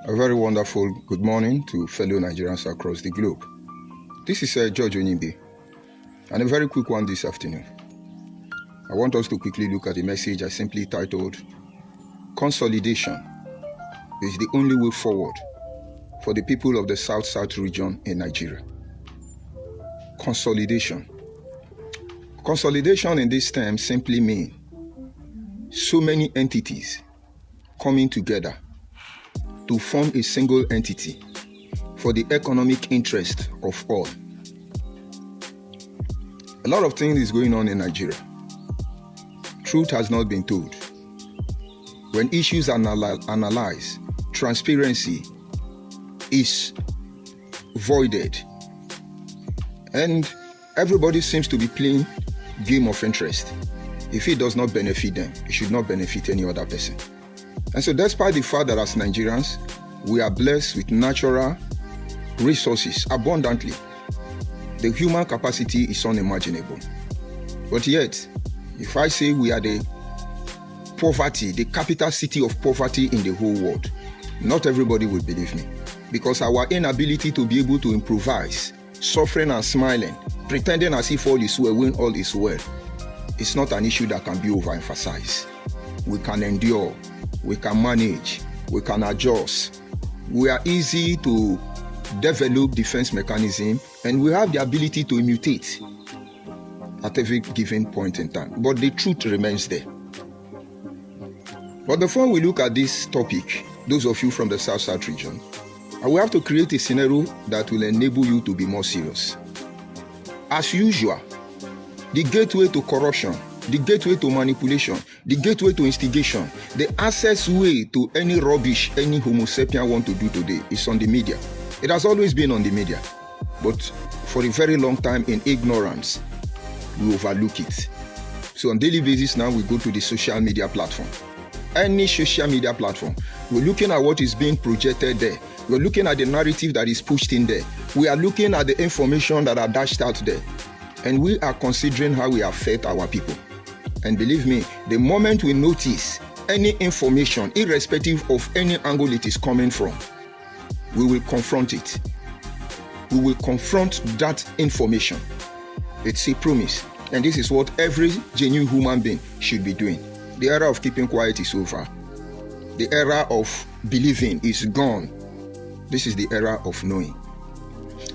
A very wonderful good morning to fellow Nigerians across the globe. This is George Onimbe, and a very quick one this afternoon. I want us to quickly look at the message I simply titled, Consolidation is the only way forward for the people of the South-South region in Nigeria. Consolidation. Consolidation in this term simply means so many entities coming together to form a single entity for the economic interest of all. A lot of things is going on in Nigeria. Truth has not been told. When issues are analyzed, transparency is voided, and everybody seems to be playing game of interest. If it does not benefit them, it should not benefit any other person. And so despite the fact that as Nigerians, we are blessed with natural resources abundantly, the human capacity is unimaginable. But yet, if I say we are the capital city of poverty in the whole world, not everybody will believe me. Because our inability to be able to improvise, suffering and smiling, pretending as if all is well when all is well, it's not an issue that can be overemphasized. We can endure, we can manage, we can adjust. We are easy to develop defense mechanism, and we have the ability to mutate at every given point in time. But the truth remains there. But before we look at this topic, those of you from the South-South region, I will have to create a scenario that will enable you to be more serious. As usual, the gateway to corruption, the gateway to manipulation, the gateway to instigation, the access way to any rubbish any Homo sapien want to do today is on the media. It has always been on the media, but for a very long time in ignorance, we overlook it. So on a daily basis now, we go to the social media platform. Any social media platform, we're looking at what is being projected there. We're looking at the narrative that is pushed in there. We are looking at the information that are dashed out there. And we are considering how we affect our people. And believe me, the moment we notice any information, irrespective of any angle it is coming from, we will confront it. We will confront that information. It's a promise. And this is what every genuine human being should be doing. The era of keeping quiet is over. The era of believing is gone. This is the era of knowing.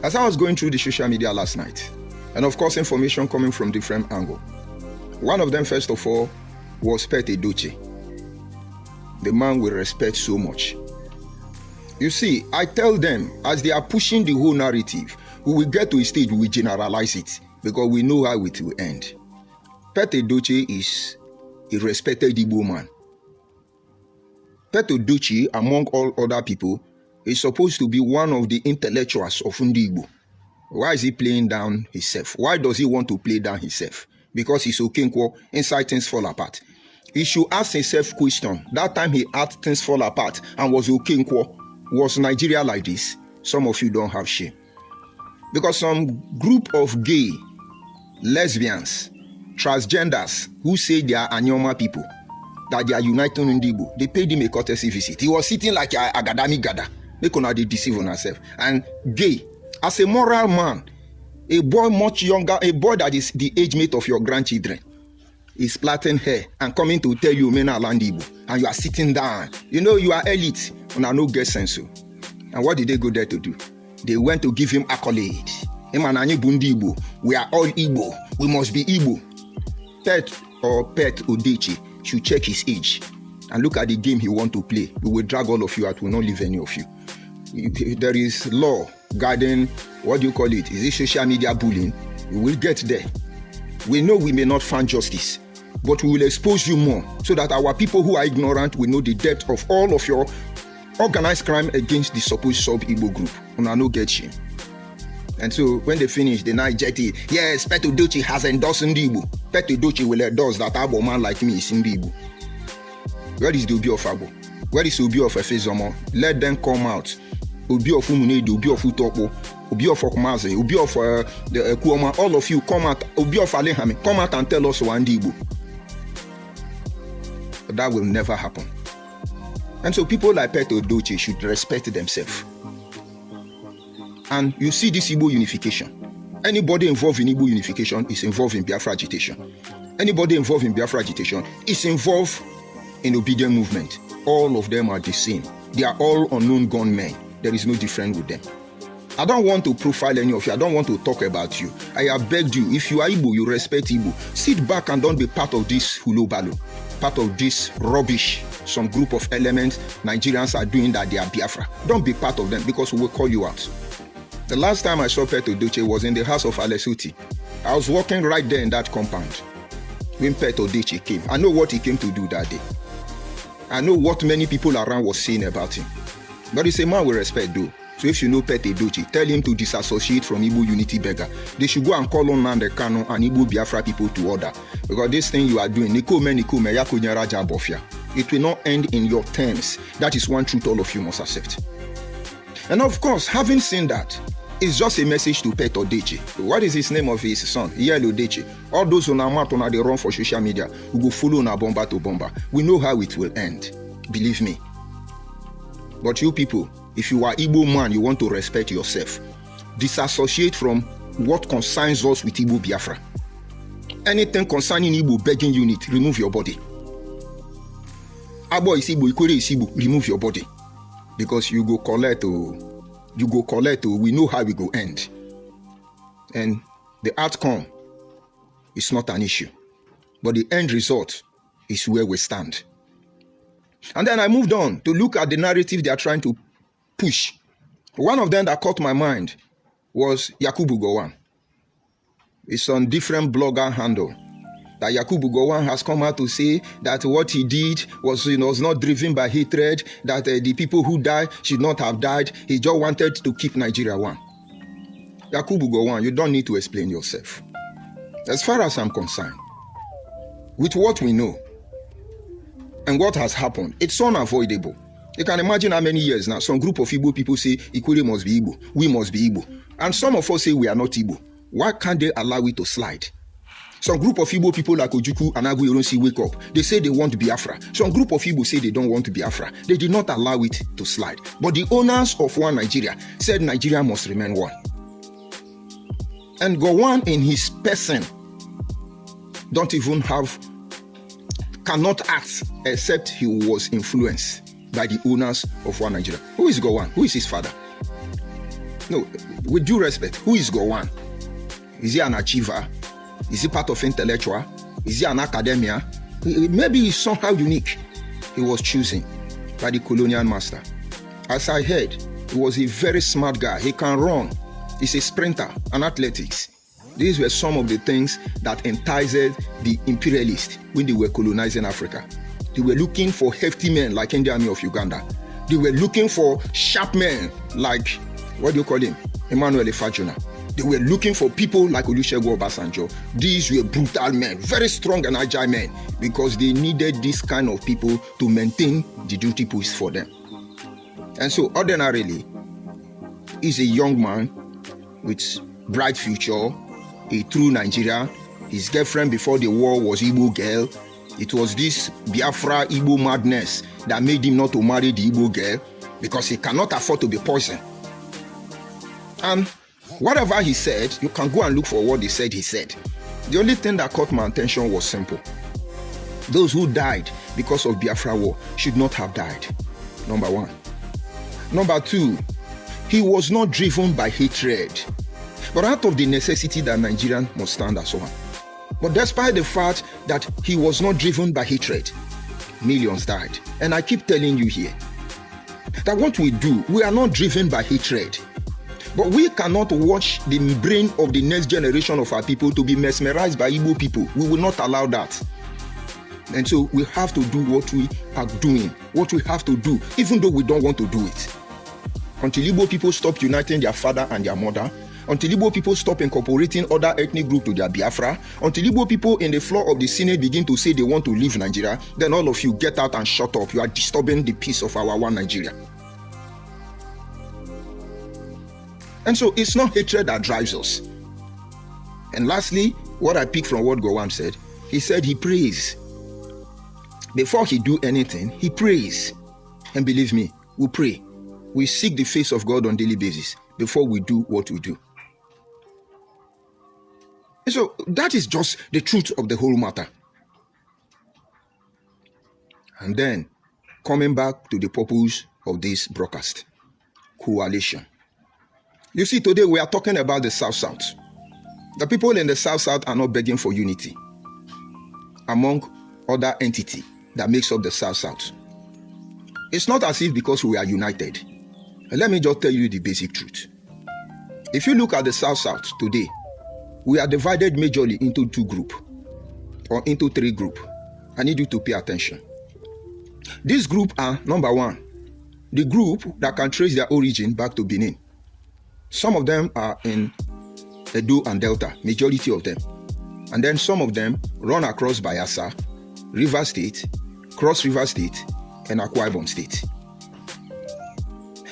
As I was going through the social media last night, and of course information coming from different angles, one of them, first of all, was Pete Edochie, the man we respect so much. You see, I tell them, as they are pushing the whole narrative, we will get to a stage we will generalize it, because we know how it will end. Pete Edochie is a respected Igbo man. Pete Edochie, among all other people, is supposed to be one of the intellectuals of Igbo. Why is he playing down himself? Why does he want to play down himself? Because he's Okenkwo, inside things fall apart. He should ask himself question. That time he had things fall apart and was Okenkwo, was Nigeria like this? Some of you don't have shame. Because some group of gay, lesbians, transgenders who say they are Anyoma people, that they are uniting in Igbo, they paid him a courtesy visit. He was sitting like a Agadami Gada. They could not deceive on herself. And gay, as a moral man, a boy much younger, a boy that is the age mate of your grandchildren, is plaiting hair and coming to tell you Mena land Igbo, and you are sitting down. You know you are elite, and I no get sense. And what did they go there to do? They went to give him accolades. We are all Igbo. We must be Igbo. Pete Edochie should check his age and look at the game he want to play. We will drag all of you out. We will not leave any of you. There is law guarding, what do you call it? Is it social media bullying? We will get there. We know we may not find justice, but we will expose you more so that our people who are ignorant will know the depth of all of your organized crime against the supposed sub-Igbo group. Una no get shame. And so when they finish, they now jetty, yes, Pete Edochie has endorsed Igbo. Pete Edochie will endorse that Abo man like me is in Igbo. Where is the Obi of Abo? Where is Obi of Efezomo? Let them come out. Obi of Umunedo, Obi of Utopo, Obi of Okumaze, Obi of the Kuoma, all of you come out, Obi of Alehame, come out and tell us one Igbo. But that will never happen. And so people like Pet Odoche should respect themselves. And you see this Igbo unification. Anybody involved in Igbo unification is involved in Biafra agitation. Anybody involved in Biafra agitation is involved in obedient movement. All of them are the same. They are all unknown gunmen. There is no difference with them. I don't want to profile any of you. I don't want to talk about you. I have begged you, if you are Igbo, you respect Igbo. Sit back and don't be part of this hulobalo, part of this rubbish. Some group of elements Nigerians are doing that they are Biafra. Don't be part of them because we will call you out. The last time I saw Pet Odoche was in the house of Alesuti. I was walking right there in that compound when Pet Odoche came. I know what he came to do that day. I know what many people around was saying about him. But he's a man with respect though. So if you know Pet Odoche, tell him to disassociate from Igbo unity beggar. They should go and call on Nnamdi Kanu and Igbo Biafra people to order. Because this thing you are doing, it will not end in your terms. That is one truth all of you must accept. And of course, having seen that, it's just a message to Pet Odoche. What is his name of his son? Yellow Odoche. All those who are they run for social media who go follow na bomba to bomba. We know how it will end. Believe me. But you people, if you are Igbo man, you want to respect yourself. Disassociate from what concerns us with Igbo Biafra. Anything concerning Igbo begging unit, remove your body. Abo is Igbo, Ikore is Igbo, remove your body. Because you go collect, we know how we go end. And the outcome is not an issue. But the end result is where we stand. And then I moved on to look at the narrative they are trying to push. One of them that caught my mind was Yakubu Gowon. It's on different blogger handle that Yakubu Gowon has come out to say that what he did was, was not driven by hatred, that the people who died should not have died. He just wanted to keep Nigeria one. Yakubu Gowon, you don't need to explain yourself. As far as I'm concerned, with what we know and what has happened, it's unavoidable. You can imagine how many years now some group of Igbo people say Ikure must be Igbo, we must be Igbo. And some of us say we are not Igbo. Why can't they allow it to slide? Some group of Igbo people like Ojukwu and Agui Ironsi wake up. They say they want Biafra. Some group of Igbo say they don't want Biafra. They did not allow it to slide. But the owners of one Nigeria said Nigeria must remain one. And Gowon in his person cannot act except he was influenced by the owners of one Nigeria. Who is Gowon? Who is his father? No, with due respect, who is Gowon? Is he an achiever? Is he part of intellectual? Is he an academia? Maybe he's somehow unique. He was chosen by the colonial master. As I heard, he was a very smart guy. He can run. He's a sprinter and athletics. These were some of the things that enticed the imperialists when they were colonizing Africa. They were looking for hefty men like Indian Army of Uganda. They were looking for sharp men like, what do you call him? Emmanuel Ifajuna. They were looking for people like Olusegun Obasanjo. These were brutal men, very strong and agile men, because they needed this kind of people to maintain the duty post for them. And so ordinarily, he's a young man with bright future, a true Nigeria. His girlfriend before the war was Igbo girl. It was this Biafra Igbo madness that made him not to marry the Igbo girl because he cannot afford to be poisoned. And whatever he said, you can go and look for what he said. The only thing that caught my attention was simple. Those who died because of Biafra war should not have died. Number one. Number two, he was not driven by hatred, but out of the necessity that Nigerian must stand as one. But despite the fact that he was not driven by hatred, millions died. And I keep telling you here that what we do, we are not driven by hatred. But we cannot watch the brain of the next generation of our people to be mesmerized by Igbo people. We will not allow that. And so we have to do what we are doing, what we have to do, even though we don't want to do it. Until Igbo people stop uniting their father and their mother, until Igbo people stop incorporating other ethnic groups to their Biafra, until Igbo people in the floor of the Senate begin to say they want to leave Nigeria, then all of you get out and shut up. You are disturbing the peace of our one Nigeria. And so it's not hatred that drives us. And lastly, what I picked from what Gowon said, he said he prays. Before he do anything, he prays. And believe me, we pray. We seek the face of God on a daily basis before we do what we do. And so that is just the truth of the whole matter. And then, coming back to the purpose of this broadcast, coalition. You see, today we are talking about the South-South. The people in the South-South are not begging for unity among other entities that makes up the South-South. It's not as if because we are united. Let me just tell you the basic truth. If you look at the South-South today, we are divided majorly into 2 groups or into 3 groups. I need you to pay attention. These groups are, number 1, the group that can trace their origin back to Benin. Some of them are in Edo and Delta, majority of them. And then some of them run across Bayelsa, River State, Cross River State, and Akwa Ibom State.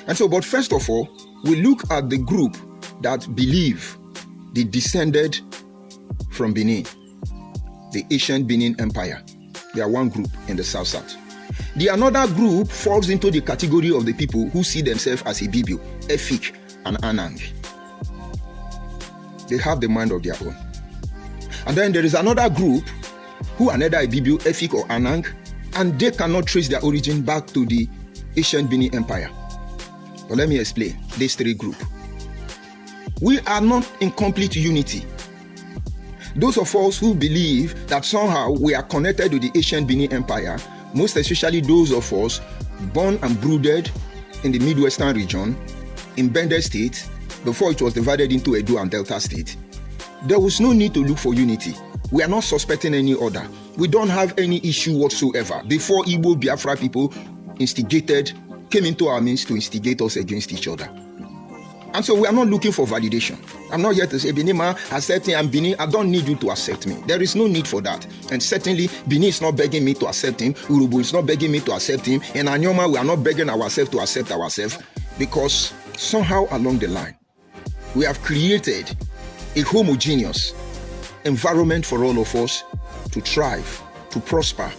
And so, but first of all, we look at the group that believe they descended from Benin, the ancient Benin Empire. They are one group in the South-South. The another group falls into the category of the people who see themselves as Ibibio, Efik, and Anang. They have the mind of their own. And then there is another group who are neither Ibibio, Efik, or Anang, and they cannot trace their origin back to the ancient Benin Empire. But let me explain these 3 groups. We are not in complete unity. Those of us who believe that somehow we are connected to the ancient Benin Empire, most especially those of us born and brooded in the Midwestern region, in Bende State, before it was divided into Edo and Delta State, there was no need to look for unity. We are not suspecting any other. We don't have any issue whatsoever. Before Igbo Biafra people came into our midst to instigate us against each other. And so we are not looking for validation. I'm not here to say, Benima, accept me, and Benin, I don't need you to accept me. There is no need for that. And certainly, Benin is not begging me to accept him. Urubu is not begging me to accept him. And Anyoma, we are not begging ourselves to accept ourselves, because somehow along the line, we have created a homogeneous environment for all of us to thrive, to prosper,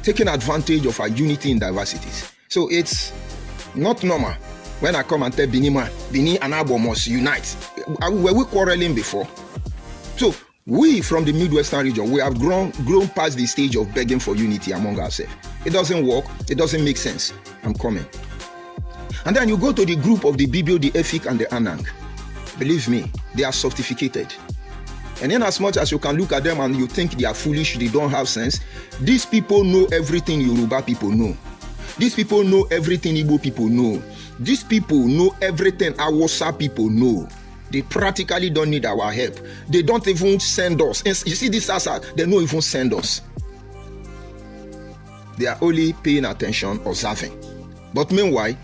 taking advantage of our unity in diversities. So it's not normal when I come and tell Benin and Abo must unite. Were we quarreling before? So we from the Midwestern region, we have grown past the stage of begging for unity among ourselves. It doesn't work. It doesn't make sense. I'm coming. And then you go to the group of the Bibio, the Efik, and the Anang. Believe me, they are sophisticated. And in as much as you can look at them and you think they are foolish, they don't have sense, these people know everything Yoruba people know. These people know everything Igbo people know. These people know everything Awasa people know. They practically don't need our help. They don't even send us. You see this Sasa, they don't even send us. They are only paying attention, observing. But meanwhile,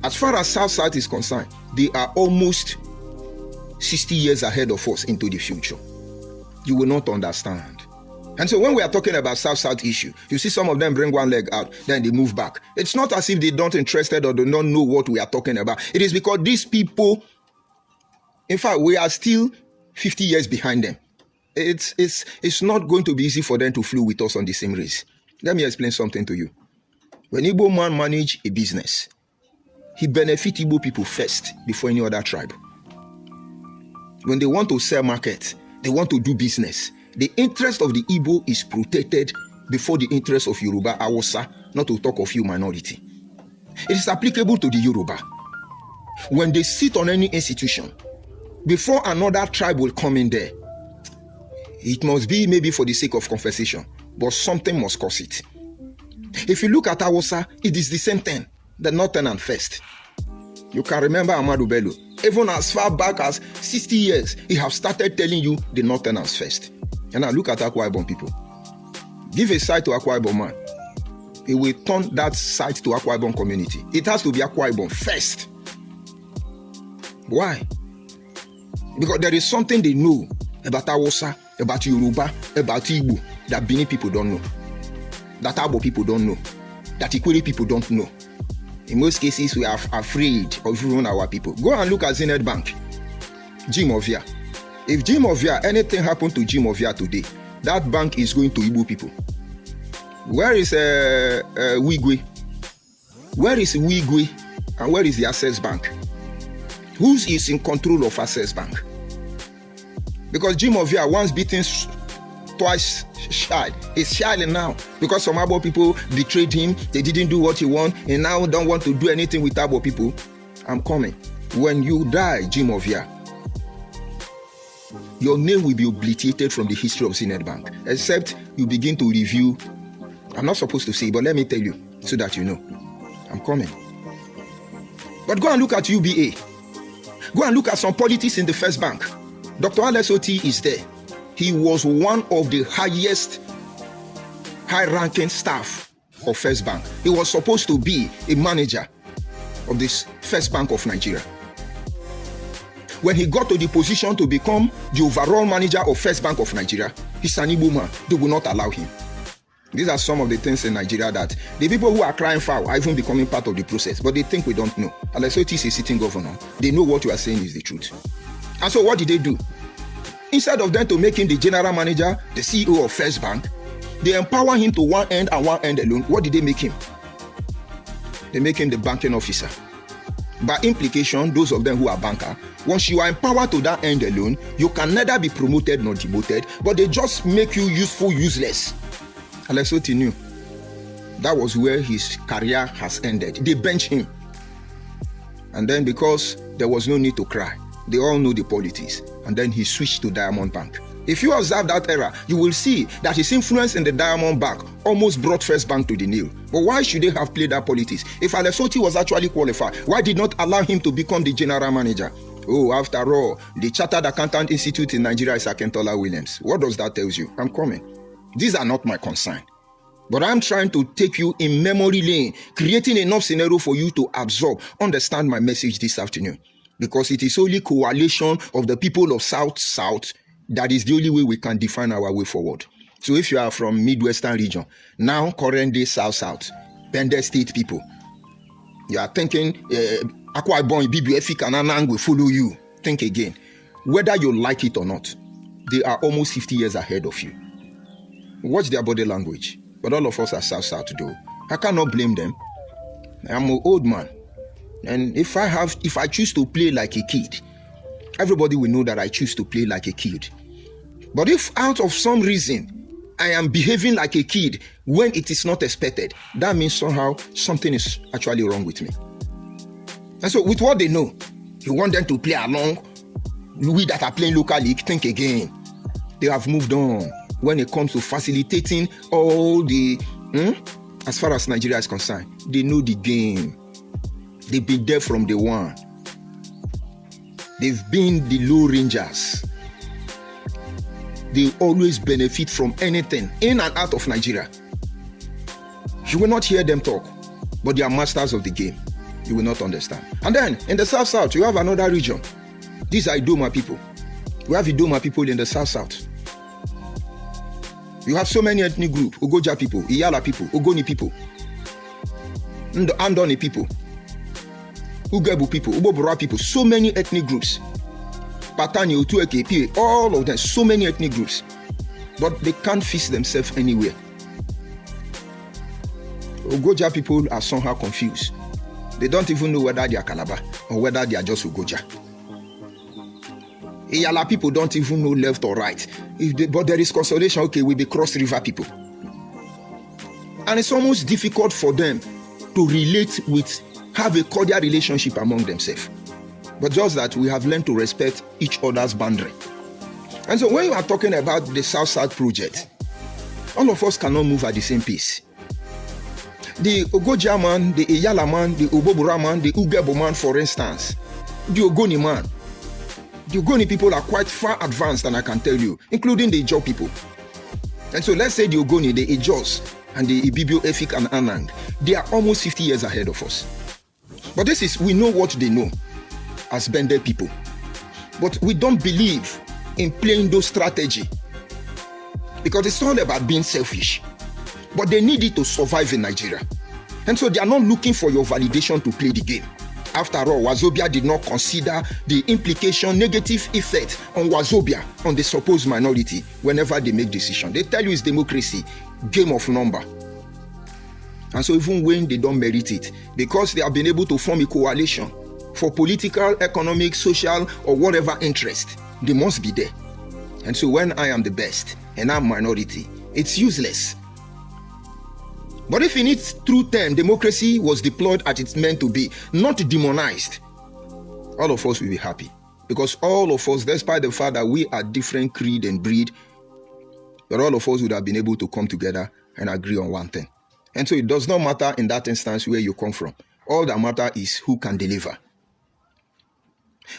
as far as South-South is concerned, they are almost 60 years ahead of us into the future. You will not understand. And so when we are talking about South-South issue, you see some of them bring one leg out, then they move back. It's not as if they don't interested or do not know what we are talking about. It is because these people, in fact, we are still 50 years behind them. It's not going to be easy for them to flew with us on the same race. Let me explain something to you. When Igbo man manage a business, he benefits Igbo people first before any other tribe. When they want to sell market, they want to do business, the interest of the Igbo is protected before the interest of Yoruba, Awasa, not to talk of you minority. It is applicable to the Yoruba. When they sit on any institution, before another tribe will come in there, it must be maybe for the sake of conversation, but something must cause it. If you look at Awasa, it is the same thing, the northern and first. You can remember Amadou Bello. Even as far back as 60 years, he have started telling you the northerners first. And now look at Akwa Ibom people. Give a site to Akwa Ibom man. He will turn that site to Akwa Ibom community. It has to be Akwa Ibom first. Why? Because there is something they know about Awasa, about Yoruba, about Igbo that Benin people don't know. That Abo people don't know. That Ikwere people don't know. In most cases, we are afraid of even our people. Go and look at Zenith Bank, Jim Ovia. If Jim Ovia, anything happened to Jim Ovia today, that bank is going to Igbo people. Where is Wigwe? Where is Wigwe and where is the Access Bank? Who is in control of Access Bank? Because Jim Ovia once beaten, twice shy. He's shy now because some Abo people betrayed him. They didn't do what he want and now don't want to do anything with Abo people. I'm coming. When you die, Jim Ovia, your name will be obliterated from the history of Zenith Bank, except you begin to review. I'm not supposed to say, but let me tell you so that you know. I'm coming. But go and look at UBA. Go and look at some politics in the First Bank. Dr. Alex Oti is there. He was one of the highest high-ranking staff of First Bank. He was supposed to be a manager of this First Bank of Nigeria. When he got to the position to become the overall manager of First Bank of Nigeria, he's an Igbo man. They will not allow him. These are some of the things in Nigeria that the people who are crying foul are even becoming part of the process, but they think we don't know. Alex Oti is a sitting governor. They know what you are saying is the truth. And so what did they do? Instead of them to make him the general manager, the CEO of First Bank, they empower him to one end and one end alone. What did they make him? They make him the banking officer. By implication, those of them who are banker, once you are empowered to that end alone, you can neither be promoted nor demoted, but they just make you useful, useless. Alex Oti knew that was where his career has ended. They benched him. And then because there was no need to cry, they all know the politics. And then he switched to Diamond Bank. If you observe that era, you will see that his influence in the Diamond Bank almost brought First Bank to the nail. But why should they have played that politics? If Alex Oti was actually qualified, why did not allow him to become the general manager? Oh, after all, the Chartered Accountant Institute in Nigeria is Akintola Williams. What does that tell you? I'm coming. These are not my concern. But I'm trying to take you in memory lane, creating enough scenario for you to absorb, understand my message this afternoon. Because it is only coalition of the people of South that is the only way we can define our way forward. So if you are from Midwestern region, now current day South, Bender State people, you are thinking, Akwa Ibom, BBF, Kananang will follow you. Think again. Whether you like it or not, they are almost 50 years ahead of you. Watch their body language. But all of us are South though. I cannot blame them. I'm an old man. And if I choose to play like a kid, everybody will know that I choose to play like a kid. But if out of some reason I am behaving like a kid when it is not expected, that means somehow something is actually wrong with me. And so with what they know, you want them to play along. We that are playing local league, think again. They have moved on when it comes to facilitating all the, as far as Nigeria is concerned, they know the game. They've been there from day one. They've been the low rangers. They always benefit from anything in and out of Nigeria. You will not hear them talk, but they are masters of the game. You will not understand. And then in the South, you have another region. These are Idoma people. We have Idoma people in the South. You have so many ethnic groups: Ogoja people, Iyala people, Ogoni people, Andoni people, Ugebu people, Ubobora people, so many ethnic groups. Patani, Otueke, Pie, all of them, so many ethnic groups. But they can't fix themselves anywhere. Ogoja people are somehow confused. They don't even know whether they are Calabar or whether they are just Ogoja. Iyala people don't even know left or right. But there is consolation, okay, we be cross river people. And it's almost difficult for them to relate with, have a cordial relationship among themselves. But just that we have learned to respect each other's boundary. And so when you are talking about the South project, all of us cannot move at the same pace. The Ogoja man, the Iyala man, the Obobura man, the Ugebo man, for instance, the Ogoni man, the Ogoni people are quite far advanced, and I can tell you, including the Ijaw people. And so let's say the Ogoni, the Ijaws, and the Ibibio, Efik, and Anang, they are almost 50 years ahead of us. But this is, we know what they know as Bender people. But we don't believe in playing those strategy because it's all about being selfish. But they need it to survive in Nigeria. And so they are not looking for your validation to play the game. After all, Wazobia did not consider the implication, negative effect on Wazobia, on the supposed minority, whenever they make decision. They tell you it's democracy, game of number. And so even when they don't merit it, because they have been able to form a coalition for political, economic, social, or whatever interest, they must be there. And so when I am the best and I'm minority, it's useless. But if in its true term, democracy was deployed as it's meant to be, not demonized, all of us will be happy. Because all of us, despite the fact that we are different creed and breed, but all of us would have been able to come together and agree on one thing. And so it does not matter in that instance where you come from. All that matters is who can deliver.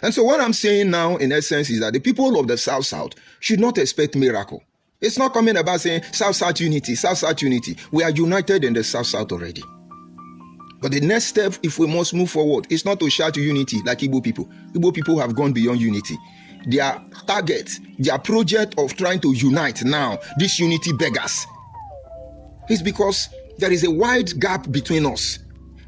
And so what I'm saying now, in essence, is that the people of the South should not expect miracle. It's not coming about saying South unity, South unity. We are united in the South already. But the next step, if we must move forward, is not to shout unity like Igbo people. Igbo people have gone beyond unity. Their target, their project of trying to unite now, this unity beggars, is because there is a wide gap between us.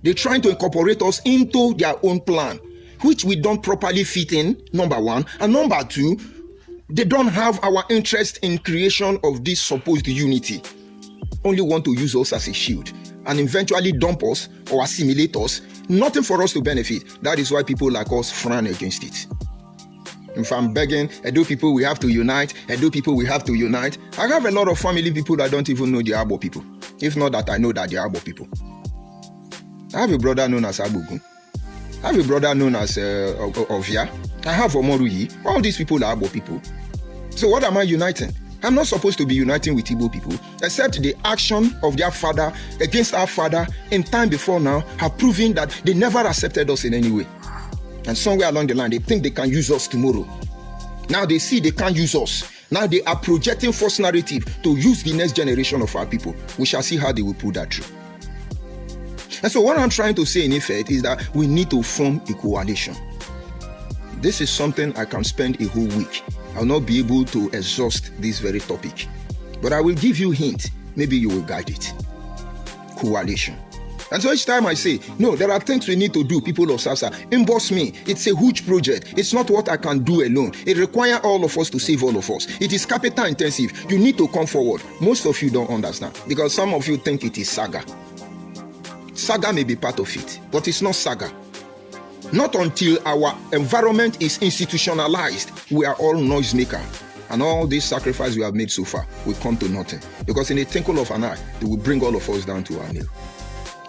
They're trying to incorporate us into their own plan, which we don't properly fit in, number one. And number two, they don't have our interest in creation of this supposed unity. Only want to use us as a shield and eventually dump us or assimilate us. Nothing for us to benefit. That is why people like us frown against it. If I'm begging, Edo people, we have to unite. Edo people, we have to unite. I have a lot of family people that don't even know the Abo people. If not that I know that they are Abo people. I have a brother known as Abugun. I have a brother known as Ovia. I have Omoruyi. All these people are Abo people. So what am I uniting? I'm not supposed to be uniting with Igbo people, except the action of their father against our father in time before now have proven that they never accepted us in any way. And somewhere along the line, they think they can use us tomorrow. Now they see they can't use us. Now they are projecting false narrative to use the next generation of our people. We shall see how they will pull that through. And so what I'm trying to say in effect is that we need to form a coalition. This is something I can spend a whole week. I'll not be able to exhaust this very topic. But I will give you a hint. Maybe you will guide it. Coalition. And so each time I say, no, there are things we need to do, people of South, emboss me. It's a huge project. It's not what I can do alone. It requires all of us to save all of us. It is capital intensive. You need to come forward. Most of you don't understand because some of you think it is saga. Saga may be part of it, but it's not saga. Not until our environment is institutionalized, we are all noisemaker. And all this sacrifice we have made so far will come to nothing. Because in a twinkle of an eye, they will bring all of us down to our knee.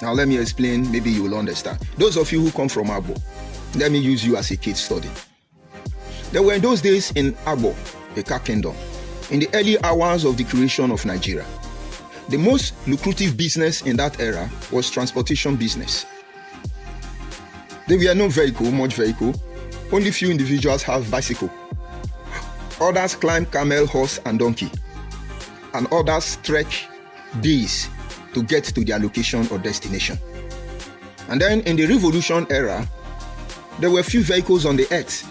Now let me explain, maybe you will understand. Those of you who come from Abo, let me use you as a case study. There were in those days in Abo, the Ka Kingdom, in the early hours of the creation of Nigeria. The most lucrative business in that era was transportation business. There were no much vehicle. Only few individuals have bicycle. Others climb camel, horse, and donkey. And others trek days to get to their location or destination. And then in the Revolution era, there were few vehicles on the earth.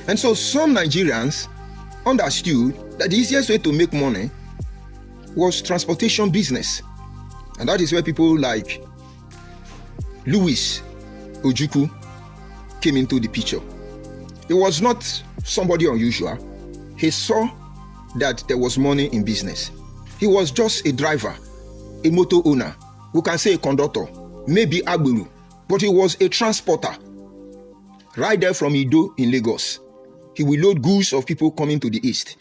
And so some Nigerians understood that the easiest way to make money was transportation business. And that is where people like Louis Ojukwu came into the picture. He was not somebody unusual. He saw that there was money in business. He was just a driver, a motor owner, who can say a conductor, maybe Agburu, but he was a transporter. Right there from Ido in Lagos, he will load goods of people coming to the east.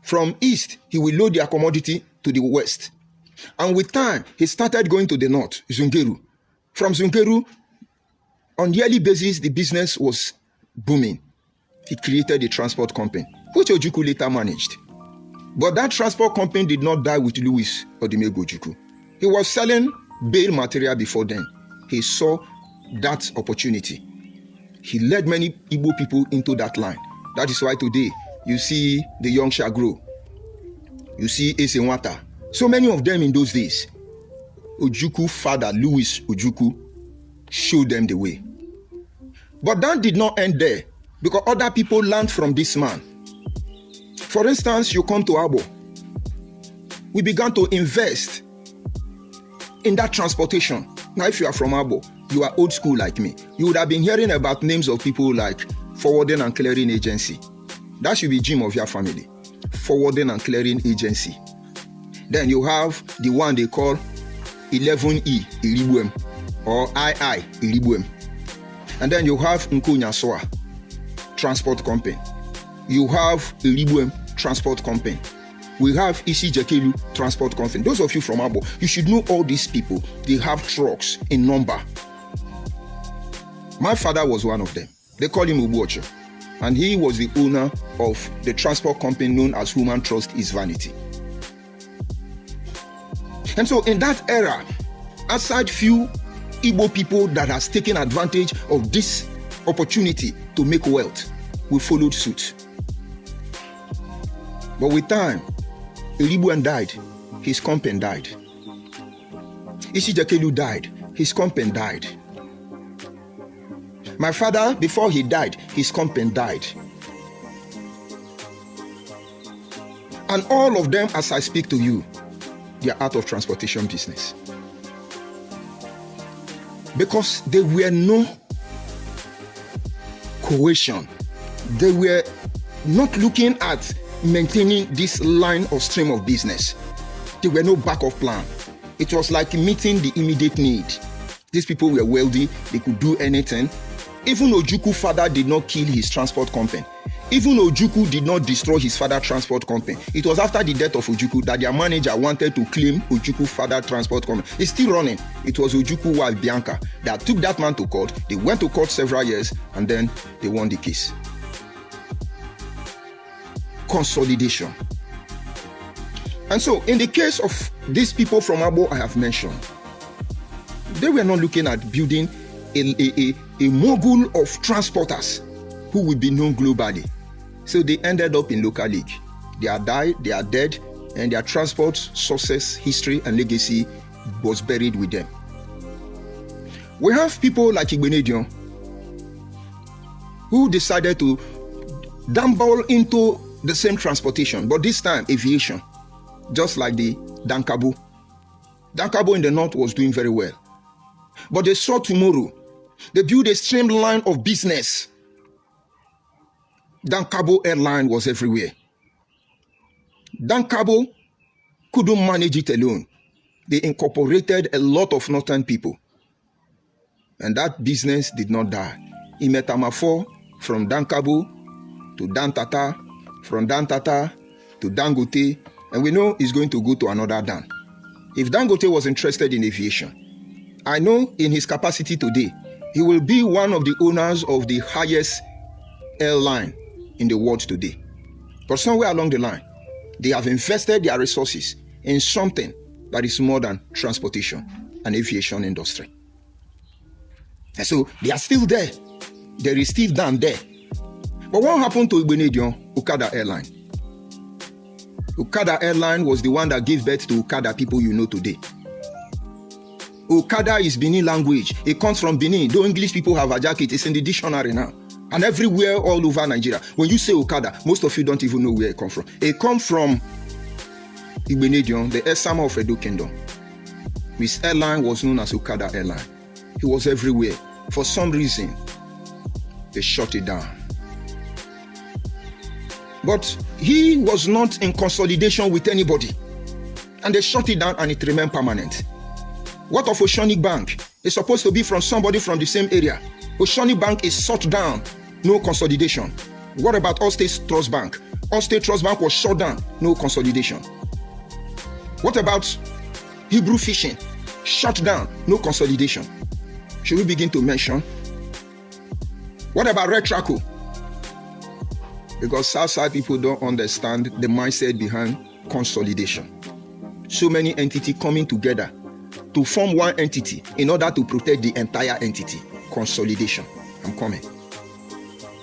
From east, he will load their commodity to the west. And with time, he started going to the north, Zungeru. From Zungeru, on yearly basis, the business was booming. He created a transport company, which Ojukwu later managed. But that transport company did not die with Louis Odimegwu Ojukwu. He was selling bale material before then. He saw that opportunity. He led many Igbo people into that line. That is why today, you see the young Shagro. You see Esenwata. So many of them in those days. Ojukwu father, Louis Ojukwu, showed them the way. But that did not end there, because other people learned from this man. For instance, you come to Abo. We began to invest in that transportation. Now, if you are from Abo, you are old school like me. You would have been hearing about names of people like Forwarding and Clearing Agency. That should be Jim of your family. Forwarding and Clearing Agency. Then you have the one they call 11E Iribuem or II Iribuem. And then you have Nkonyasoa Transport Company. You have Iribuem Transport Company. We have Isi Jekelu Transport Company. Those of you from Abo, you should know all these people. They have trucks in number. My father was one of them. They call him Ubuocho. And he was the owner of the transport company known as Human Trust is Vanity. And so in that era, aside few Igbo people that has taken advantage of this opportunity to make wealth, we followed suit. But with time, Iribuem died, his company died. Isi Jekelu died, his company died. My father, before he died, his company died. And all of them, as I speak to you, they are out of transportation business. Because there were no cohesion. They were not looking at maintaining this line of stream of business. There were no backup plan. It was like meeting the immediate need. These people were wealthy, they could do anything. Even Ojukwu father did not kill his transport company. Even Ojukwu did not destroy his father's transport company. It was after the death of Ojukwu that their manager wanted to claim Ojukwu father transport company. It's still running. It was Ojukwu wife Bianca that took that man to court. They went to court several years and then they won the case. Consolidation. And so in the case of these people from Abo I have mentioned, they were not looking at building a mogul of transporters who will be known globally. So they ended up in local league. They are died, they are dead, and their transport success, history, and legacy was buried with them. We have people like Igbenedion who decided to dabble into the same transportation, but this time aviation, just like the Dankabo. Dankabo in the north was doing very well. But they saw tomorrow. They built a streamline of business. Dankabo airline was everywhere. Dankabo couldn't manage it alone. They incorporated a lot of northern people. And that business did not die. Imetamafo from Dankabo to Dantata, from Dantata to Dangote, and we know he's going to go to another Dan. If Dangote was interested in aviation, I know in his capacity today, he will be one of the owners of the highest airline in the world today. But somewhere along the line, they have invested their resources in something that is more than transportation and aviation industry. And so they are still there. There is still Dan there. But what happened to Igbenedion, Okada Airline? Okada Airline was the one that gave birth to Okada people you know today. Okada is Benin language. It comes from Benin. Though English people have hijacked it, it's in the dictionary now. And everywhere all over Nigeria. When you say Okada, most of you don't even know where it comes from. It comes from Igbenedion, the Esama of Edo Kingdom. His airline was known as Okada Airline. He was everywhere. For some reason, they shut it down. But he was not in consolidation with anybody. And they shut it down and it remained permanent. What of Oceanic Bank? It's supposed to be from somebody from the same area. Oceanic Bank is shut down. No consolidation. What about Allstate Trust Bank? Allstate Trust Bank was shut down. No consolidation. What about Hebrew Fishing? Shut down. No consolidation. Should we begin to mention? What about Red Traco? Because Southside people don't understand the mindset behind consolidation. So many entities coming together to form one entity in order to protect the entire entity. Consolidation. I'm coming.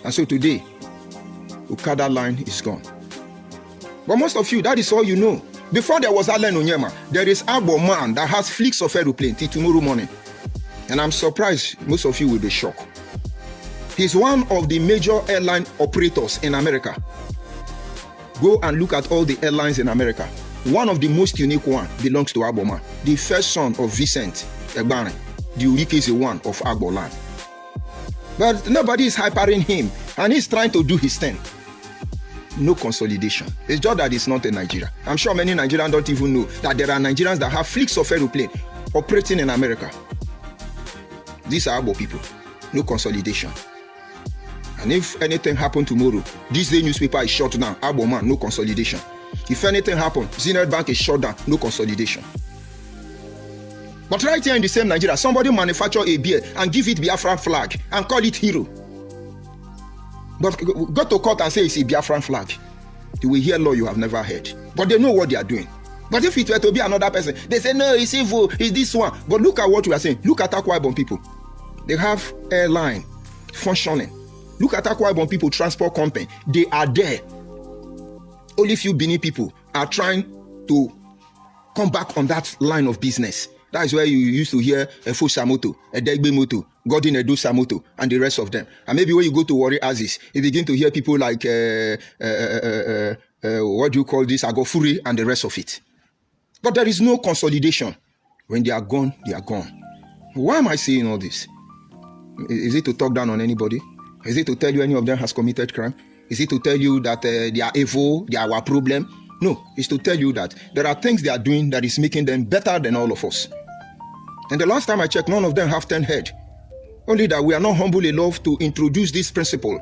And so today, Okada line is gone. But most of you, that is all you know. Before there was Allen Onyema, there is Agbo man that has fleets of aeroplane till tomorrow morning. And I'm surprised most of you will be shocked. He's one of the major airline operators in America. Go and look at all the airlines in America. One of the most unique one belongs to Agbo man, the first son of Vincent Egbane. The Urike is the one of Agbo land. But nobody is hypering him, and he's trying to do his thing. No consolidation. It's just that it's not in Nigeria. I'm sure many Nigerians don't even know that there are Nigerians that have fleets of aeroplane operating in America. These are Igbo people. No consolidation. And if anything happened tomorrow, this day newspaper is shut down. Igbo man, no consolidation. If anything happened, Zenith Bank is shut down. No consolidation. But right here in the same Nigeria, somebody manufacture a beer and give it Biafran flag and call it hero. But go to court and say it's a Biafran flag. You will hear law you have never heard. But they know what they are doing. But if it were to be another person, they say, no, it's evil, it's this one. But look at what we are saying. Look at Akwa Ibom people. They have airline functioning. Look at Akwa Ibom people, transport company. They are there. Only few Benin people are trying to come back on that line of business. That is where you used to hear a Samoto, a Degbe Moto, Godin Edo Samoto, and the rest of them. And maybe when you go to Warri Aziz, you begin to hear people like, what do you call this, Agofuri, and the rest of it. But there is no consolidation. When they are gone, they are gone. Why am I saying all this? Is it to talk down on anybody? Is it to tell you any of them has committed crime? Is it to tell you that they are evil, they are our problem? No, it's to tell you that there are things they are doing that is making them better than all of us. And the last time I checked, none of them have 10 head. Only that we are not humble enough to introduce this principle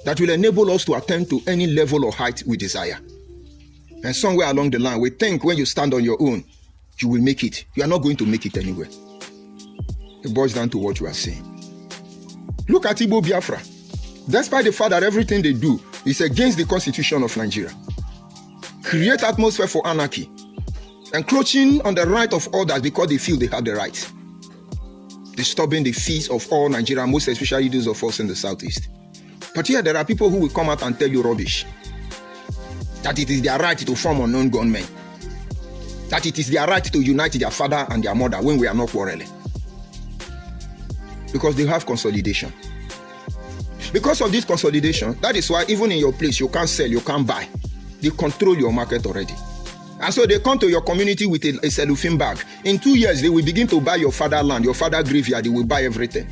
that will enable us to attain to any level or height we desire. And somewhere along the line, we think when you stand on your own, you will make it. You are not going to make it anywhere. It boils down to what you are saying. Look at Igbo Biafra. Despite the fact that everything they do is against the constitution of Nigeria, create atmosphere for anarchy, encroaching on the right of others because they feel they have the right, disturbing the peace of all Nigerians, most especially those of us in the southeast. But here there are people who will come out and tell you rubbish. That it is their right to form unknown gunmen. That it is their right to unite their father and their mother when we are not quarreling. Because they have consolidation. Because of this consolidation, that is why even in your place, you can't sell, you can't buy. They control your market already. And so they come to your community with a cellophane bag. In 2 years, they will begin to buy your father land, your father graveyard, they will buy everything.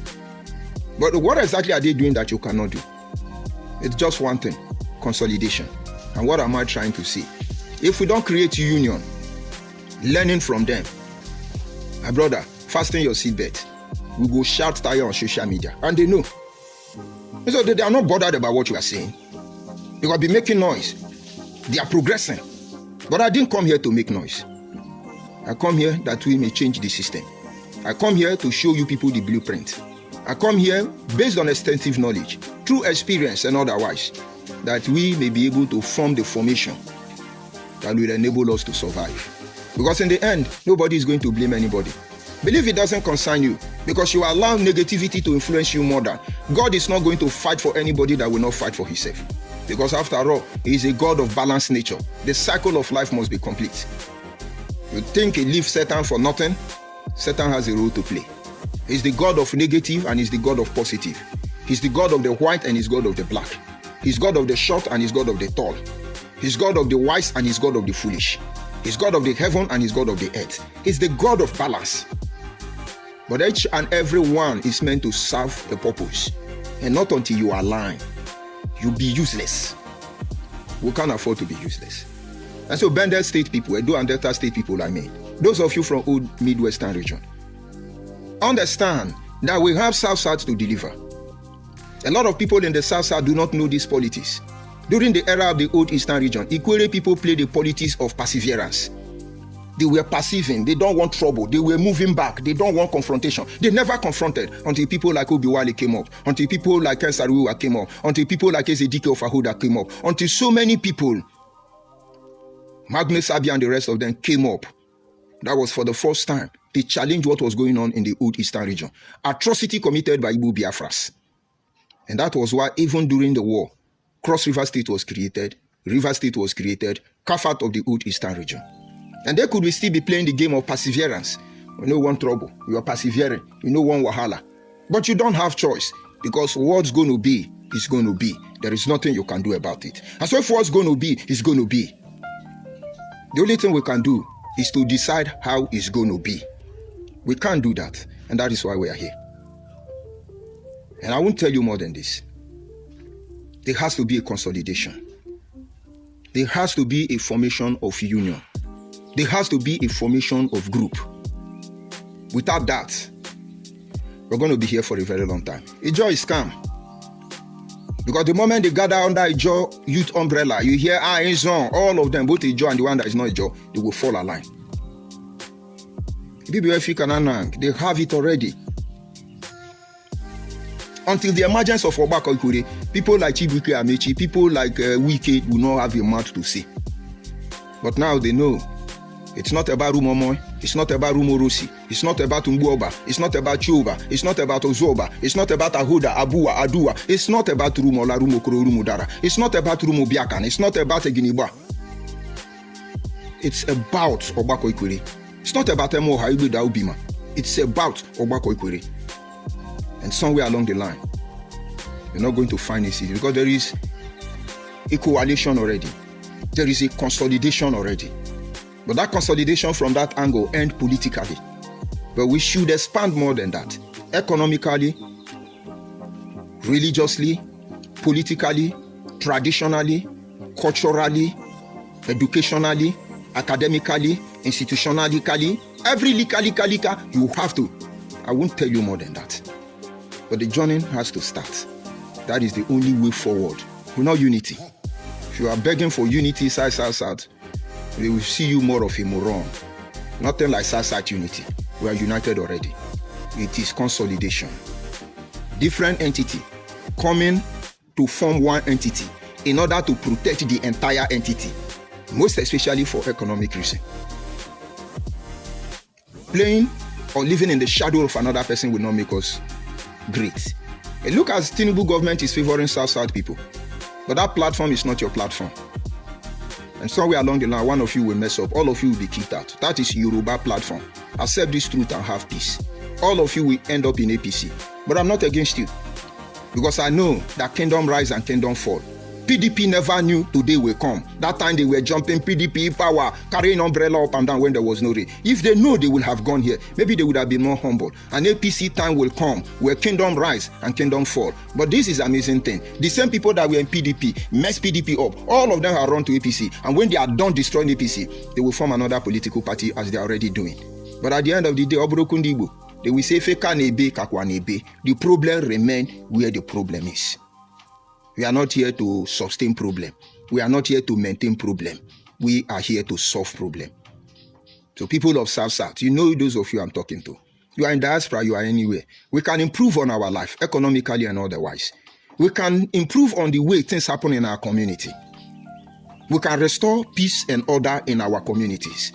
But what exactly are they doing that you cannot do? It's just one thing, consolidation. And what am I trying to say? If we don't create union, learning from them, my brother, fasten your seatbelt. We go shout tire on social media. And they know. So they are not bothered about what you are saying. They will be making noise. They are progressing. But I didn't come here to make noise. I come here that we may change the system. I come here to show you people the blueprint. I come here based on extensive knowledge, through experience and otherwise, that we may be able to form the formation that will enable us to survive. Because in the end, nobody is going to blame anybody. Believe it doesn't concern you, because you allow negativity to influence you more than. God is not going to fight for anybody that will not fight for himself. Because after all, he is a God of balanced nature. The cycle of life must be complete. You think he leaves Satan for nothing? Satan has a role to play. He's the God of negative and he's the God of positive. He's the God of the white and he's God of the black. He's God of the short and he's God of the tall. He's God of the wise and he's God of the foolish. He's God of the heaven and he's God of the earth. He's the God of balance. But each and every one is meant to serve the purpose. And not until you align. You'll be useless. We can't afford to be useless. And so Bendel State people, Edo and Delta State people, those of you from old Midwestern region, understand that we have South-South to deliver. A lot of people in the South-South do not know these politics. During the era of the old Eastern region, Ikwere people played the politics of perseverance. They were perceiving, they don't want trouble, they were moving back, they don't want confrontation. They never confronted until people like Obiwale came up, until people like Ken Saruwa came up, until people like Ezedike Ofahoda came up, until so many people, Magnus Abi and the rest of them came up. That was for the first time. They challenged what was going on in the old Eastern region. Atrocity committed by Igbo Biafras. And that was why even during the war, Cross River State was created, River State was created, carved out of the old Eastern region. And they could still be playing the game of perseverance. You know one trouble, you are persevering, you know one wahala. But you don't have choice, because what's going to be is going to be. There is nothing you can do about it. And so if what's going to be is going to be, the only thing we can do is to decide how it's going to be. We can't do that, and that is why we are here. And I won't tell you more than this. There has to be a consolidation. There has to be a formation of union. There has to be a formation of group. Without that, we're going to be here for a very long time. Ijo is scam. Because the moment they gather under Ijo youth umbrella, you hear, Izon, all of them, both Ijo and the one that is not Ijo, they will fall alive. They have it already. Until the emergence of Obako Ikure, people like Chibuike Amechi, people like Wike will not have a mouth to say. But now they know. It's not about Rumomoy, it's not about Rumorosi, it's not about Umbuoba, it's not about Chuba, it's not about Ozoba, it's not about Ahuda, Abua, Adua, it's not about Rumola, Rumokro, Rumudara, it's not about Rumobiakan, it's not about Eginiba. It's about Obako Ikure. It's not about Emo Haibu Daubima. It's about Obako Ikure. And somewhere along the line, you're not going to find a city because there is a coalition already. There is a consolidation already. But that consolidation from that angle ends politically. But we should expand more than that. Economically, religiously, politically, traditionally, culturally, educationally, academically, institutionally, every lika, you have to. I won't tell you more than that. But the journey has to start. That is the only way forward. Not unity. If you are begging for unity, South, they will see you more of a moron. Nothing like South unity. We are united already. It is consolidation. Different entity coming to form one entity in order to protect the entire entity, most especially for economic reason. Playing or living in the shadow of another person will not make us great. And look, as Tinubu government is favoring South people, but that platform is not your platform. And somewhere along the line, one of you will mess up. All of you will be kicked out. That is Yoruba platform. Accept this truth and have peace. All of you will end up in APC. But I'm not against you. Because I know that kingdom rise and kingdom fall. PDP never knew today will come. That time they were jumping PDP power, carrying umbrella up and down when there was no rain. If they know they will have gone here, maybe they would have been more humble. An APC time will come where kingdom rise and kingdom fall. But this is amazing thing. The same people that were in PDP, mess PDP up, all of them have run to APC. And when they are done destroying APC, they will form another political party as they are already doing. But at the end of the day, Obrokundibo, they will say, Feka nebe, kakwa nebe. The problem remains where the problem is. We are not here to sustain problem. We are not here to maintain problem. We are here to solve problem. So people of South, you know those of you I'm talking to. You are in diaspora, you are anywhere. We can improve on our life, economically and otherwise. We can improve on the way things happen in our community. We can restore peace and order in our communities.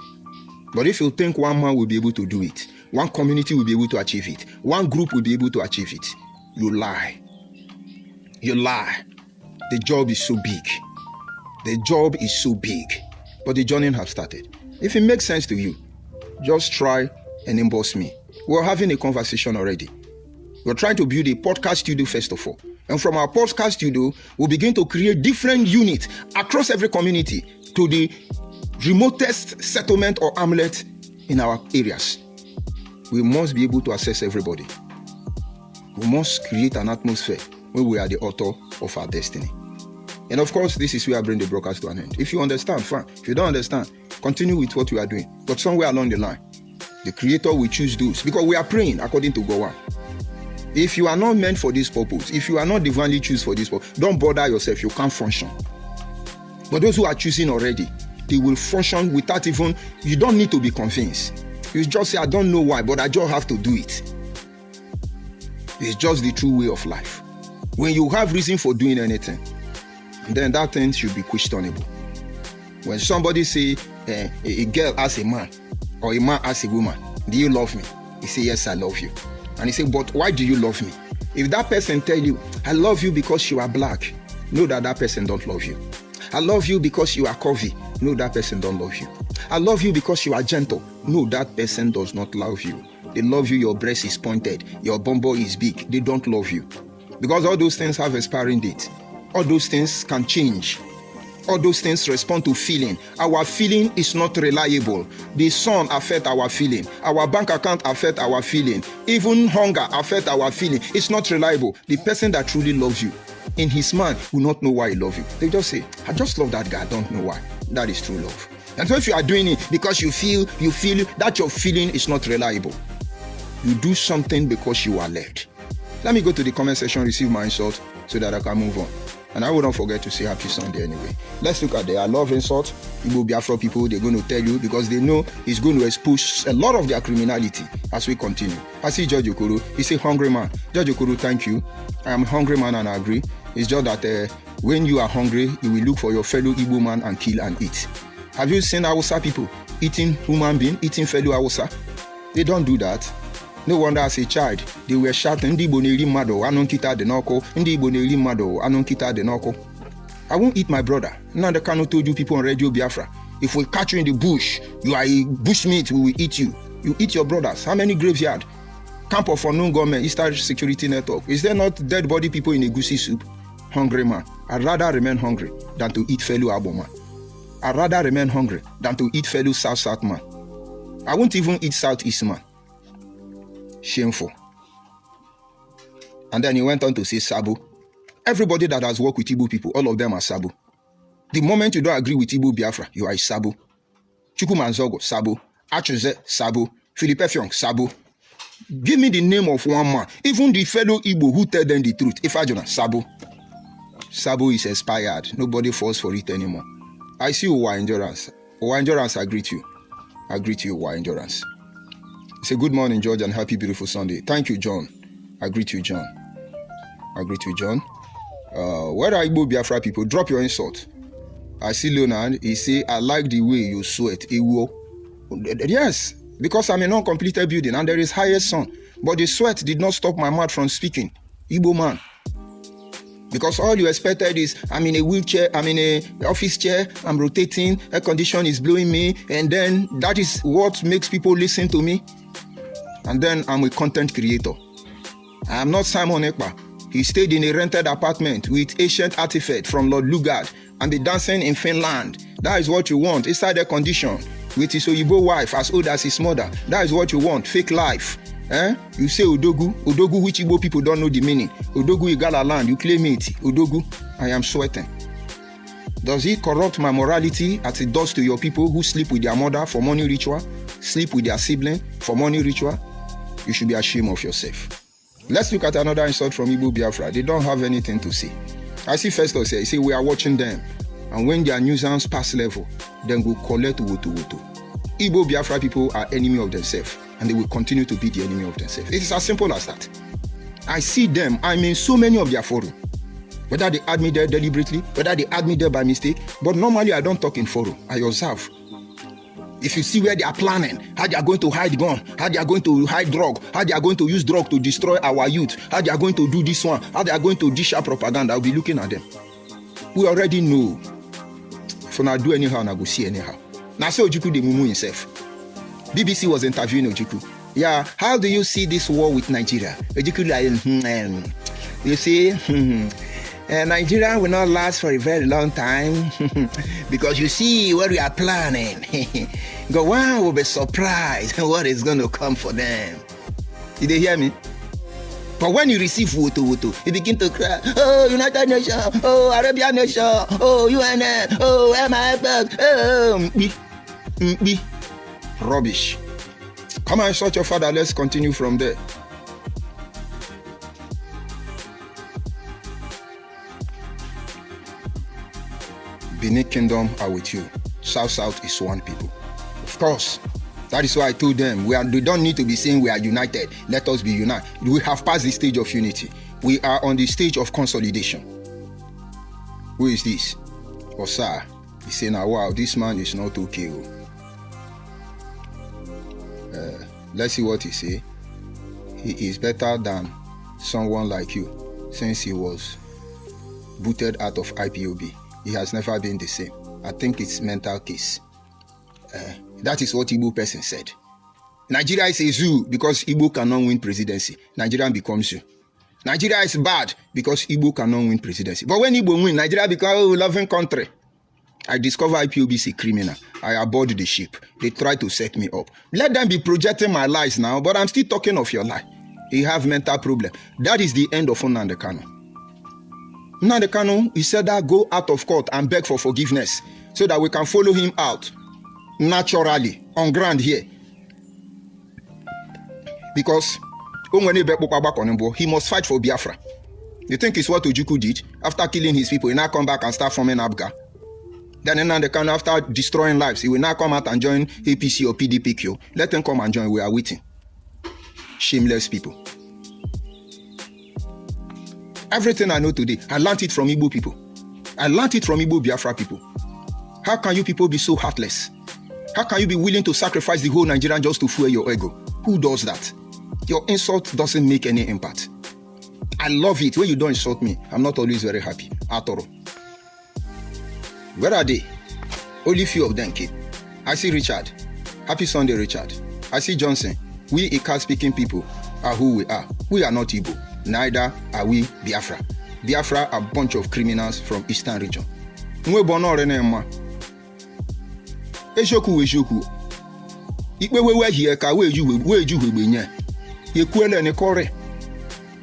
But if you think one man will be able to do it, one community will be able to achieve it, one group will be able to achieve it, you lie. You lie. The job is so big. The job is so big. But the journey has started. If it makes sense to you, just try and emboss me. We're having a conversation already. We're trying to build a podcast studio first of all. And from our podcast studio, we'll begin to create different units across every community to the remotest settlement or hamlet in our areas. We must be able to access everybody. We must create an atmosphere where we are the author of our destiny. And of course, this is where I bring the broadcast to an end. If you understand, fine. If you don't understand, continue with what you are doing. But somewhere along the line, the Creator will choose those. Because we are praying according to God. If you are not meant for this purpose, if you are not divinely chosen for this purpose, don't bother yourself. You can't function. But those who are choosing already, they will function without even, you don't need to be convinced. You just say, I don't know why, but I just have to do it. It's just the true way of life. When you have reason for doing anything, then that thing should be questionable. When somebody say a girl as a man or a man as a woman, do you love me? He say, yes, I love you. And he say, but why do you love me? If that person tell you, I love you because you are black, know that that person don't love you. I love you because you are curvy, know that person don't love you. I love you because you are gentle, know that person does not love you. They love you, your breast is pointed, your bumbo is big, they don't love you. Because all those things have expiring date. All those things can change. All those things respond to feeling. Our feeling is not reliable. The sun affects our feeling. Our bank account affects our feeling. Even hunger affects our feeling. It's not reliable. The person that truly loves you, in his mind, will not know why he loves you. They just say, I just love that guy, I don't know why. That is true love. And so if you are doing it because you feel that your feeling is not reliable, You do something because you are led. Let me go to the comment section, receive my insult so that I can move on. And I wouldn't forget to say happy Sunday anyway. Let's look at the I love insult. Igbo Biafra people, they're going to tell you because they know it's going to expose a lot of their criminality as we continue. I see George Okoro. He's a hungry man. George Okoro, thank you. I am a hungry man and I agree. It's just that when you are hungry, you will look for your fellow Igbo man and kill and eat. Have you seen Hausa people eating human being, eating fellow Hausa? They don't do that. No wonder as a child, they were shouting, Ndi Igbo na-eri mmadụ, anụ nkịta dị n'ọkụ, Ndi Igbo na-eri mmadụ, anụ nkịta dị n'ọkụ. I won't eat my brother. Nnamdi Kanu told you people on Radio Biafra, if we catch you in the bush, you are a bushmeat, we will eat you. You eat your brothers. How many graveyard? Camp of unknown government, Eastern Security Network. Is there not dead body people in a goosey soup? Hungry man. I'd rather remain hungry than to eat fellow Abo man. I'd rather remain hungry than to eat fellow South man. I won't even eat Southeast man. Shameful. And then he went on to say Sabo. Everybody that has worked with Igbo people, all of them are Sabo. The moment you don't agree with Igbo Biafra, you are a Sabo. Chukwumanzogo, Sabo. Achuze, Sabo. Philippe Fiong, Sabo. Give me the name of one man, even the fellow Igbo who tell them the truth. Ifajona, Sabo. Sabo is expired. Nobody falls for it anymore. I see Uwa Endurance. Uwa Endurance, I greet you. I greet you, Uwa Endurance. Say good morning, George, and happy beautiful Sunday. Thank you, John. I greet you, John. I greet you, John. Where are Igbo Biafra people? Drop your insult. I see Leonard. He say, I like the way you sweat. Yes, because I'm a non-completed building and there is highest sun. But the sweat did not stop my mouth from speaking. Igbo man. Because all you expected is, I'm in a wheelchair, I'm in an office chair, I'm rotating, air condition is blowing me, and then that is what makes people listen to me. And then I'm a content creator. I am not Simon Ekpa. He stayed in a rented apartment with ancient artifact from Lord Lugard and be dancing in Finland. That is what you want, inside air condition, with his Oyibo wife as old as his mother. That is what you want, fake life. You say Odogu, which Igbo people don't know the meaning. Odogu Igala land, you claim it. Odogu, I am sweating. Does it corrupt my morality as it does to your people who sleep with their mother for money ritual, sleep with their sibling for money ritual? You should be ashamed of yourself. Let's look at another insult from Igbo Biafra. They don't have anything to say. I see Festus here. He say we are watching them. And when their nuisance pass level, then go collect woto. Igbo Biafra people are enemy of themselves. And they will continue to be the enemy of themselves. It is as simple as that. I see them. I'm in so many of their forum. Whether they add me there deliberately, whether they add me there by mistake. But normally I don't talk in forum. I observe. If you see where they are planning, how they are going to hide gun, how they are going to hide drug, how they are going to use drug to destroy our youth, how they are going to do this one, how they are going to dish out propaganda, I'll be looking at them. We already know. If I do anyhow, I go see anyhow. Now say Ojukwu de mumu himself. BBC was interviewing Ojukwu. Yeah, how do you see this war with Nigeria? Ojukwu like, you see, Nigeria will not last for a very long time because you see what we are planning. Gowon will be surprised what is going to come for them. Did they hear me? But when you receive woto, you begin to cry, oh, United Nations, oh, Arabian Nation, oh, UN, oh, MIF, oh, rubbish. Come and insult your father, let's continue from there. Benin Kingdom are with you. South is one people. Of course. That is why I told them, we don't need to be saying we are united. Let us be united. We have passed the stage of unity. We are on the stage of consolidation. Who is this? Osa. He said, now, wow, this man is not okay. Let's see what he say. He is better than someone like you since he was booted out of IPOB. He has never been the same. I think it's mental case. That is what Igbo person said. Nigeria is a zoo because Igbo cannot win presidency. Nigeria becomes zoo. Nigeria is bad because Igbo cannot win presidency. But when Igbo win, Nigeria becomes a loving country. I discover IPOB is a criminal. I aboard the ship. They try to set me up. Let them be projecting my lies now, but I'm still talking of your lie. You have mental problem. That is the end of Nnamdi Kanu. Nnamdi Kanu, he said that go out of court and beg for forgiveness so that we can follow him out naturally on ground here. Because he must fight for Biafra. You think it's what Ojukwu did? After killing his people, he now come back and start forming Abga. Then after destroying lives, he will now come out and join APC or PDPQ. Let them come and join. We are waiting. Shameless people. Everything I know today, I learned it from Igbo people. I learned it from Igbo Biafra people. How can you people be so heartless? How can you be willing to sacrifice the whole Nigerian just to fuel your ego? Who does that? Your insult doesn't make any impact. I love it. When you don't insult me, I'm not always very happy. At all. Where are they? Only few of them came. I see Richard. Happy Sunday, Richard. I see Johnson. We Ika-speaking people are who we are. We are not Igbo. Neither are we Biafra. Biafra are a bunch of criminals from Eastern region. Mwe bono renema. Ejoku. Ikwewe here ka weju wenye. Yekwele ne kore.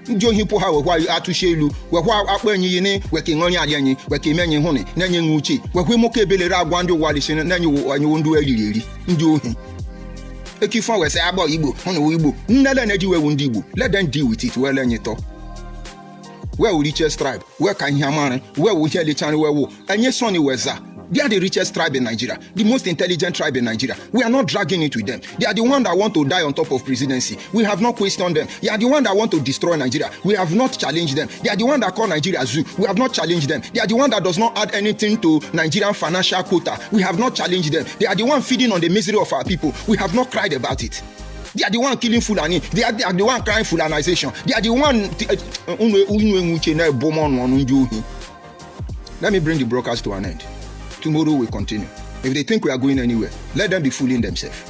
Njo hipo ha we atushelu we hwa akpanyi yini we kingonya adenyi we kimenyi hune nenye nguchi we hwe moke belere agwa ndi walisi nenye anyi ndu aliri njo hi ekifon we say abo Igbo hunu Igbo nnele na ji we ndi Igbo let them deal with it we lenye to we richest tribe we kan hiamare we wo hele chan we wo enye soni weza. They are the richest tribe in Nigeria, the most intelligent tribe in Nigeria. We are not dragging it with them. They are the one that want to die on top of presidency. We have not questioned them. They are the one that want to destroy Nigeria. We have not challenged them. They are the one that call Nigeria zoo. We have not challenged them. They are the one that does not add anything to Nigerian financial quota. We have not challenged them. They are the one feeding on the misery of our people. We have not cried about it. They are the one killing Fulani. They are the one crying Fulanization. They are the one. Let me bring the broadcast to an end. Tomorrow will continue. If they think we are going anywhere, let them be fooling themselves.